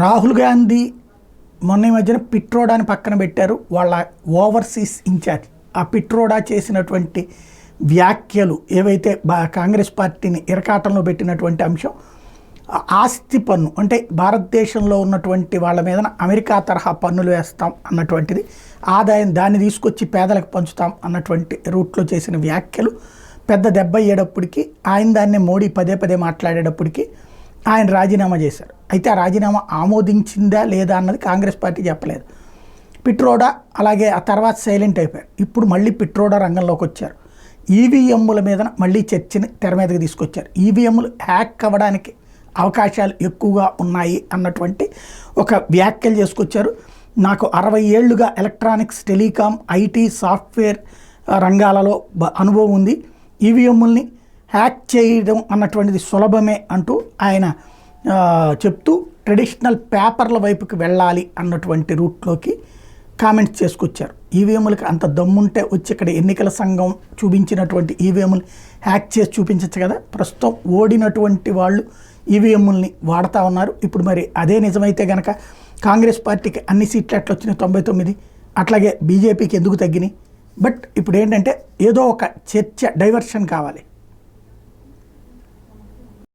రాహుల్ గాంధీ మొన్న ఈ మధ్యన పిట్రోడాని పక్కన పెట్టారు, వాళ్ళ ఓవర్సీస్ ఇన్ఛార్జ్. ఆ పిట్రోడా చేసినటువంటి వ్యాఖ్యలు ఏవైతే కాంగ్రెస్ పార్టీని ఇరకాటంలో పెట్టినటువంటి అంశం, ఆస్తి పన్ను అంటే భారతదేశంలో ఉన్నటువంటి వాళ్ళ మీద అమెరికా తరహా పన్నులు వేస్తాం అన్నటువంటిది, ఆదాయం దాన్ని తీసుకొచ్చి పేదలకు పంచుతాం అన్నటువంటి రూట్లో చేసిన వ్యాఖ్యలు పెద్ద దెబ్బ అయ్యేటప్పటికి ఆయన దాన్ని మోడీ పదే పదే మాట్లాడేటప్పటికి ఆయన రాజీనామా చేశారు. అయితే ఆ రాజీనామా ఆమోదించిందా లేదా అన్నది కాంగ్రెస్ పార్టీ చెప్పలేదు. పిట్రోడా అలాగే ఆ తర్వాత సైలెంట్ అయిపోయారు. ఇప్పుడు మళ్ళీ పిట్రోడా రంగంలోకి వచ్చారు. ఈవీఎంల మీద మళ్ళీ చర్చని తెర మీదకి తీసుకొచ్చారు. ఈవీఎంలు హ్యాక్ అవ్వడానికి అవకాశాలు ఎక్కువగా ఉన్నాయి అన్నటువంటి ఒక వ్యాఖ్యలు చేసుకొచ్చారు. నాకు 60 ఏళ్లుగా ఎలక్ట్రానిక్స్, టెలికాం, ఐటీ, సాఫ్ట్వేర్ రంగాలలో అనుభవం ఉంది. ఈవీఎంలని హ్యాక్ చేయడం అన్నటువంటిది సులభమే అంటూ ఆయన చెప్తూ ట్రెడిషనల్ పేపర్ల వైపుకి వెళ్ళాలి అన్నటువంటి రూట్లోకి కామెంట్స్ చేసుకొచ్చారు. ఈవీఎంలకు అంత దమ్ముంటే వచ్చి ఇక్కడ ఎన్నికల సంఘం చూపించినటువంటి ఈవీఎంలు హ్యాక్ చేసి చూపించచ్చు కదా. ప్రస్తుతం ఓడినటువంటి వాళ్ళు ఈవీఎంలని వాడుతూ ఉన్నారు. ఇప్పుడు మరి అదే నిజమైతే కనుక కాంగ్రెస్ పార్టీకి అన్ని సీట్లు ఎట్లా వచ్చినాయి 99, అట్లాగే బీజేపీకి ఎందుకు తగ్గినాయి? బట్ ఇప్పుడు ఏంటంటే ఏదో ఒక చర్చ, డైవర్షన్ కావాలి.